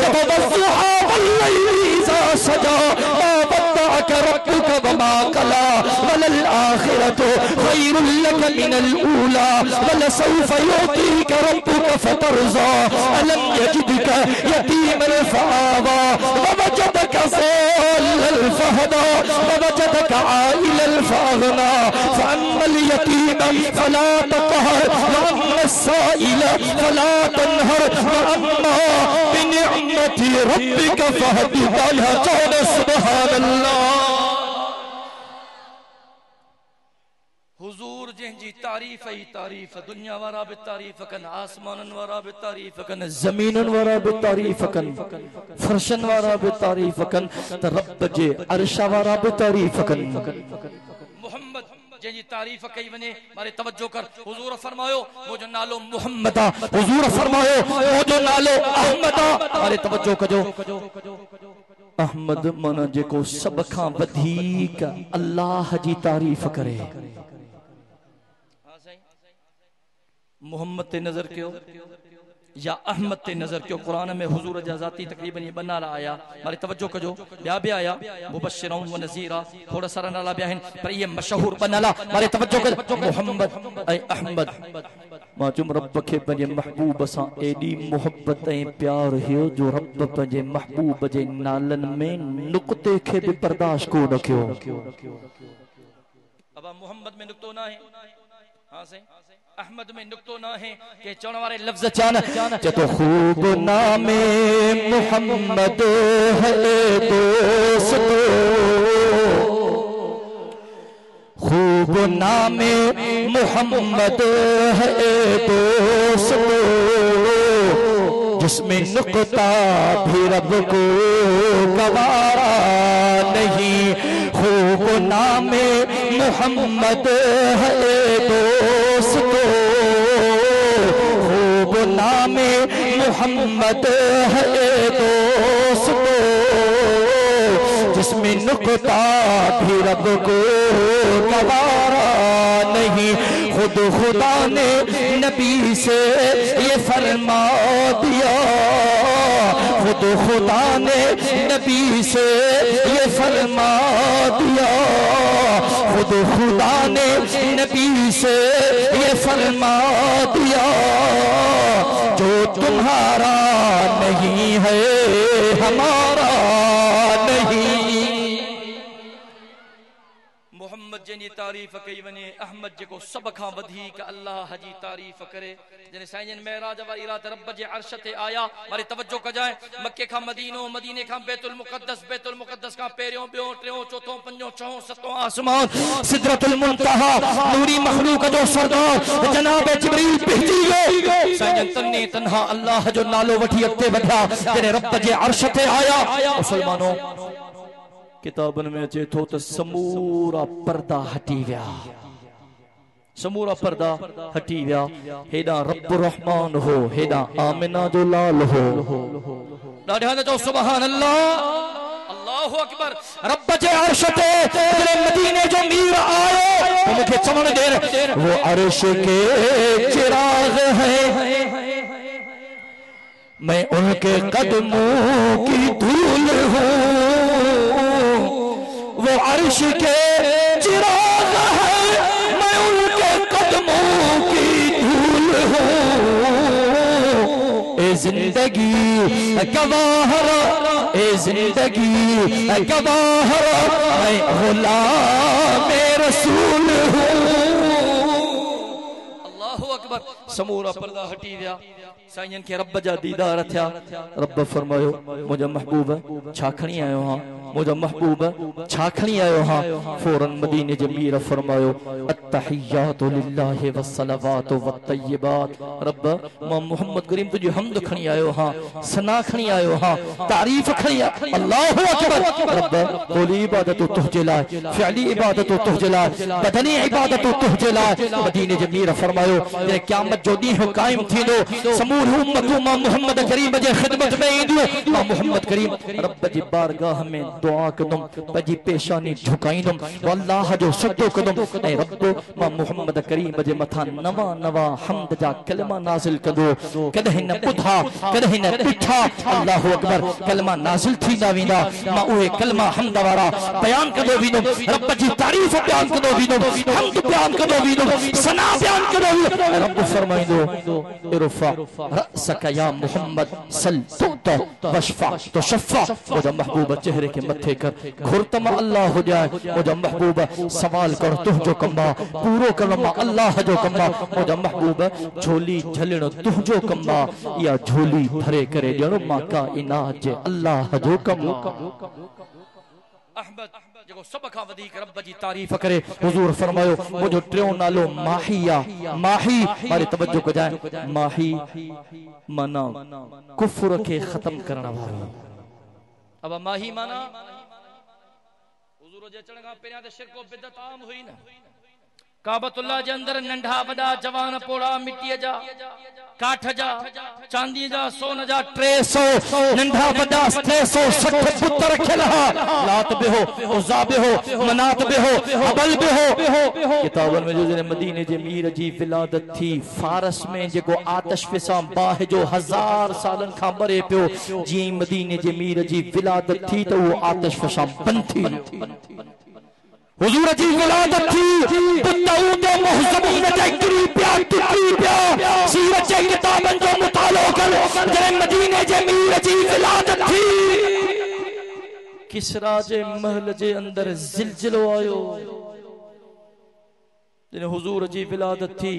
जब वज़ुहा वल्लैलि इज़ा सजा मा वद्दअक रब्बुका व मा क़ला वलल आखिरतु खैरुल लक मिनल ऊला वलसौफ युअतीका रब्बुका फतरज़ा अलम यजिदका यतीमन फआवा ववजदका ज़ाल्लन फहदा ववजदका आइलन फअग़ना फअम्मल यतीम फला तक़हर वअम्मस साइल फला तनहर वअम्मा बिनिअमति रब्बिका फहदिस सुबहानल्लाह हुजूर जंहिंजी तारीफ़ ही तारीफ़ दुनिया वारा बि तारीफ़ कन आसमानन वारा बि तारीफ़ कन ज़मीनन वारा बि तारीफ़ कन फर्शन वारा बि तारीफ़ कन त रब जे अर्श वारा बि तारीफ़ कन मोहम्मद जंहिंजी तारीफ़ कई वने मारे तवज्जो कर हुजूर फरमायो मुंहिंजो नालो मोहम्मद आ हुजूर फरमायो मुंहिंजो नालो अहमद आ मारे तवज्जो कजो अहमद माना जेको सब खां वधीक अल्लाह जी तारीफ़ करे मोहम्मद ते नजर कयो या अहमद ते नजर कयो कुरान में हुजूर जा जाती तकरीबन ये बनाला आया मारे तवज्जो कजो ॿिया बि आया मुबश्शिरन व नज़ीरा थोड़ा सारा नाला ॿिया आहिनि पर ये मशहूर बनाला मारे तवज्जो कजो मोहम्मद ऐं अहमद मां चुम रब खे पंहिंजे महबूब सां एॾी मोहब्बत ऐं प्यार हुयो जो रब पंहिंजे महबूब जे नालनि में नुक़्ते खे बि बर्दाश्त को न कयो अब मोहम्मद में नुक़्तो न आहे हां सही अहमद में नुक्तो ना है के चौण वाले लफ्ज चान जतो खूब नामे मोहम्मद है दोस्तो खूब नामे मोहम्मद है दोस्तो जिसमें नुक्ता भी रब को गवारा नहीं खूब नामे मोहम्मद है दोस्तो खूब नामे मोहम्मद है दोस्तों जिसमें नुक्ता भी रब को गवारा नहीं। खुद खुदा ने नबी से ये फरमा दिया, खुद खुदा ने नबी से ये फरमा दिया, खुद खुदा ने नबी से ये फरमा दिया, जो तुम्हारा नहीं है हमारा नहीं। मोहम्मद जनी तारीफ़ कई वने अहमद जेको सब खां वधीक अल्लाह जी तारीफ़ करे। जने साईं मेराज वारी रात रब जे अर्श ते आया। मारी तवज्जो कजाए, मक्के खां मदीनो, मदीने खां बैतुल मुक़द्दस खां पहिरियों ॿियों टियों चौथों पंजों छहों सतों आसमान, सिदरतुल मुंतहा, नूरी मखलूक जो सरदार जनाब जिब्रील पहुंची गयो। साईं तन्ने तन्हा अल्लाह जो नालो वठी अॻिते वधिया। जने रब जे अर्श ते आया। मुसलमानों, किताबन में अचे थो त समूरा पर्दा हटी विया, समूरा पर्दा हटी विया। हेॾा रब रहमान हो, हेॾा आमिना जो लाल हो। ॾाढा न चओ सुभान अल्लाह, अल्लाहु अकबर। रब जे अर्श ते जॾहिं मदीने जो मीर आयो, मूंखे चवण ॾे, वो अर्श के चिराग है, मैं उनके कदमों की धूल हूँ। वो अर्श के चिराग है, मैं उनके कदमों की धूल हूँ। ए जिंदगी गवाहर, ए जिंदगी गवाहर, मैं गुलाम रसूल हूँ। अल्लाहु अकबर। समूरा पर्दा हटी विया। साईं के रब जा दीदार थिया। रब फरमायो, मुझा महबूब छा खणी आयो हां, मुझा महबूब छा खणी आयो हां। फौरन मदीने जे मीर फरमायो, अत्तहियातु लिल्लाहि वस्सलावातु वत्तय्यिबात। रब मां मोहम्मद करीम तुझी हमद खणी आयो हां, सना खणी आयो हां, तारीफ खणी। अल्लाहु अकबर। रब बोली इबादत तुझे लाए, फिअली इबादत तुझे लाए, बदनी इबादत तुझे लाए। मदीने जे मीर फरमायो, जे क़यामत जो ॾींहुं क़ाइम थींदो, समूरी उम्मतूं मां मोहम्मद करीम जे ख़िदमत में ईंदियूं। मां मोहम्मद करीम रब जी बारगाह में दुआ कंदुम, पंहिंजी पेशानी झुकाईंदुम, अल्लाह जो सजदो कंदुम। ऐं रब मां मोहम्मद करीम जे मथां नवां नवां हम्द जा कलमा नाज़िल कंदो। कॾहिं न ॿुधा, कॾहिं न ॾिठा। अल्लाहु अकबर। कलमा नाज़िल थींदा वेंदा, मां उहे कलमा हम्द वारा बयान कंदो वेंदुम, रब जी तारीफ़ बयान कंदो वेंदुम, हम्द बयान कंदो वेंदुम, सना बयान कंदो वेंदुम। रब फरमाईंदो, इरफा रअसक या मोहम्मद, सल तुअता वशफा तुशफ़ा। मुझा महबूब चेहरे के मथे कर, घुर तमा अल्लाह हो जाए। मुझा महबूब सवाल कर, तुझो कम्बा पूरो करमा अल्लाह जो कम्बा। मुझा महबूब झोली झलण तुझो कम्बा, या झोली भरे करे ॾियणो मां काइनात जे अल्लाह जो कम। अहमद जेको सब खां वधीक रब जी तारीफ़ करे। हुजूर फरमायो, मुझो टियों नालो माही आ। माही, मारी तवज्जो कजाए, माही माना कुफ्र के खत्म करण वारो। अब माही माना हुजूर जे अचण खां पहिरियां त शिरक बिदअत आम हुई न। काबतुल्लाह जे अंदर नंढा वॾा जवान पोड़ा मिट्टीअ जा, काठ जा, चांदी जा, सोन जा 300 नंढा वॾा 360 पुत रखियल हा। लात बि हो, उज़्ज़ा बि हो, मनात बि हो, हबल बि हो। किताबन में जो जने मदीने जे मीर जी विलादत थी, फारस में जेको आतिश फिसां बाहि जो 1000 सालन खां बरे पियो, जीअं मदीने जे मीर जी विलादत थी त वो आतिश फिसां बंद थी। हुजूर जी विलादत थी, बुतऊ ते मुहज़्ज़बीन ते गिरी पिया। सीरत जे किताबन जो मुतालो कर, जॾहिं मदीने जे मीर जी विलादत थी, किसरा जे महल जे अंदर ज़िलज़िलो आयो। जॾहिं हुजूर जी विलादत थी,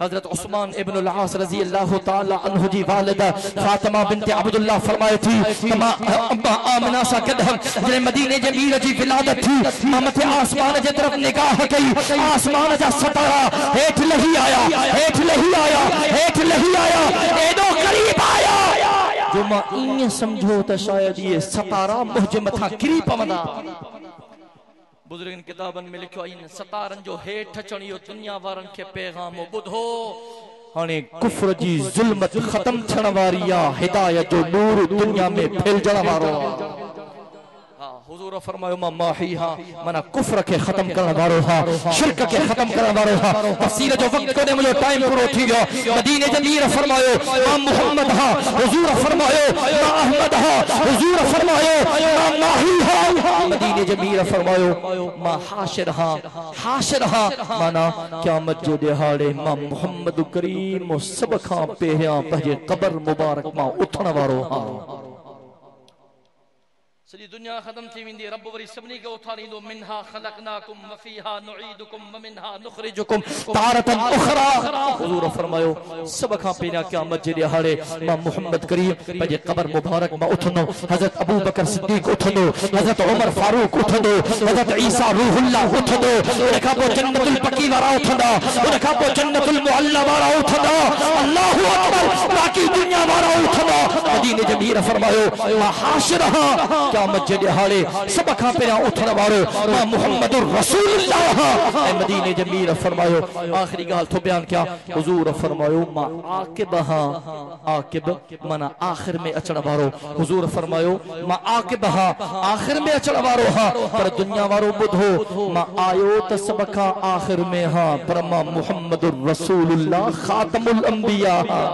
हज़रत उस्मान इब्न अल-आस रज़ी अल्लाह ताला अन्हु जी वालिदा फातिमा बिन्त अब्दुल्लाह फरमाए थी, मां अम्मा आमिना सां गॾु जॾहिं मदीने जे मीर जी विलादत थी, मां मथे आसमान जे तरफ़ निगाह कई, आसमान जा सितारा हेठ लही आया, हेठ लही आया, हेठ लही आया, एॾो करीब आया जो मां ईअं समझो त शायद ये सितारा मुंहिंजे मथां किरी पवंदा। बुजुर्गन किताबन में लिखो आइन, सितारन जो हेठ अचण इहो दुनिया वारन खे पैगाम ॿुधो, हाने कुफ्र जी जुल्मत खत्म थियण वारी आ, हिदायत जो नूर दुनिया में फैलजण वारो आ। हुजूर फरमायो मां माही हां माना कुफ्र के खत्म करण वारो हां, शिरक के खत्म करण वारो हां। तफसीर जो वक्त कोने मुझे टाइम पूरो थी गयो। मदीने जमीर फरमायो मां मोहम्मद हां, हुजूर फरमायो मां अहमद हां, हुजूर फरमायो मां माही हां। मदीने जमीर फरमायो मां हाशिर हां, हाशिर हां माना क़यामत जे दिहाड़े मां मोहम्मद करीम सब खां पहिरियां पंहिंजे क़ब्र मुबारक मां उथण वारो हां। सॼी दुनिया खत्म थी वेंदी, रब वरी सभिनी खे उथारींदो। मिन्हा खलक़नाकुम व फीहा नुईदुकुम व मिन्हा नुखरिजुकुम तारतन उखरा। हुजूर फरमायो सब खां पहिरियां क़यामत जे ॾिहाड़े मां मोहम्मद करीम पंहिंजे क़ब्र मुबारक मां उथंदो। हज़रत अबू बकर सिद्दीक़ उथंदो, हज़रत उमर फारूक उथंदो, हज़रत ईसा रूहुल्लाह उथंदो, उन खां पोइ जन्नतुल बकी वारा उथंदा, उन खां पोइ जन्नतुल मुअल्ला वारा उथंदा, अल्लाहु अकबर बाकी दुनिया वारा उथंदा। मदीने जमीर फरमायो मां हाशिर हां, क़यामत जे ॾिहाड़े सब खां पहिरियां उथण वारो मां मुहम्मदुर रसूलुल्लाह। ऐं मदीने जमीर फरमायो आखिरी ॻाल्हि थो बयान कयां। हुजूर फरमायो मां आकिब हां, आकिब माना आखिर में अचण वारो। हुजूर फरमायो मां आकिब हां, आखिर में अचण वारो हां। पर दुनिया वारो ॿुधो मां आयो त सब खां आखिर में हां, पर मां मुहम्मदुर रसूलुल्लाह खातमुल अंबिया हां।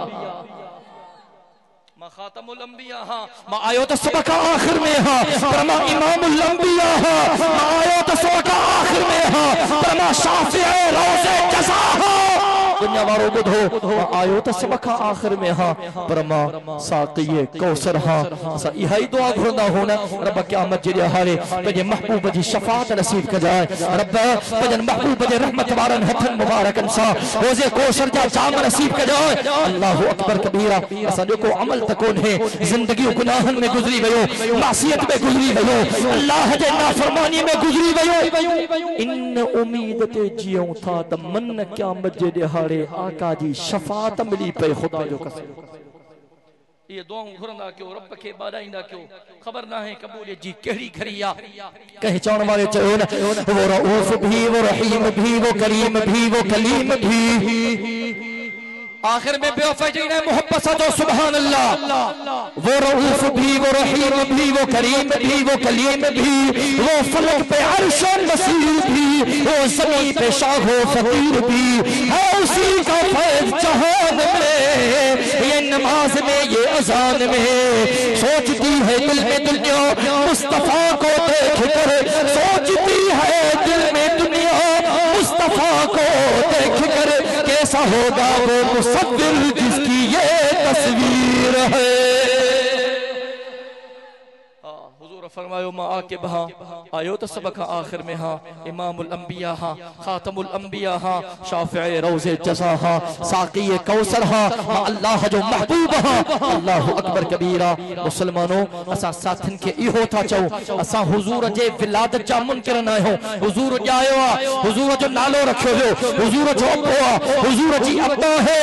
मां खातमुल अंबिया हां, मां आयो त सब खां आखिर में हां, पर मां इमामुल अंबिया हां। मां आयो त सब खां आखिर में हां, पर मां शाफिए रोज़े जज़ा हां। दुनिया वारो ॿुधो मां आयो त सब खां आखिर में हां, पर मां साक़िए कौसर हां। असां इहा ई दुआ घुरंदा हो न, रब क़यामत जे ॾिहाड़े पंहिंजे महबूब जी शफ़ाअत नसीब कजाए। रब पंहिंजे महबूब जे रहमत वारनि हथनि मुबारकनि सां रोज़े कौसर जा जाम नसीब कजाए। अल्लाहु अकबर कबीरा। असां जो को अमल त कोन्हे, जिंदगी गुनाहनि में गुज़री वियो, मासियत में गुज़री वियो, अल्लाह जे नाफरमानी में गुज़री वियो। इन उम्मीद ते जियूं था त मन क़यामत जे ॾिहाड़े आका जी शफ़ाअत मिली पई। खुदा जो कसम ये दुआऊं घुरंदा क्यों, रब खे ॿाॾाईंदा क्यों, ख़बर ना है कबूलियत जी कहिड़ी घड़ी आ। कहीं चवण वाले चयो न वो रऊफ़ भी, वो रहीम भी, वो करीम भी, वो कलीम भी। आखिर में बेवफाई मोहब्बत सा जो सुभान अल्लाह। वो रऊफ़ भी, वो रहीम भी, वो करीम भी, वो कलीम भी, वो फलक पे अर्श नसीर भी, वो ज़मीन पे शाहो फकीर भी है उसी का फैज़ जहान में। ये नमाज में, ये अज़ान में सोचती है दिल में दुनिया मुस्तफा को देख कर, सोचती है दिल में दुनिया मुस्तफा को देख कर। कैसा होगा वो मुसव्विर जिसकी ये तस्वीर है। फरमायो मां आकिब हां, आयो त सब खां आखिर में हां, इमामुल अंबिया हां, खातमुल अंबिया हां, शाफिए रोज़े जज़ा हां, साक़िए कौसर हां, मां अल्लाह जो महबूब हां। अल्लाहु अकबर कबीरा। मुसलमानों असां साथिन के इहो था चऊं, असां हुजूर जे विलादत जा मुनकिर न आहियूं। हुजूर ॼायो आहे, हुजूर जो नालो रखियो वियो, हुजूर जो अबो आहे, हुजूर जी अब्बा है।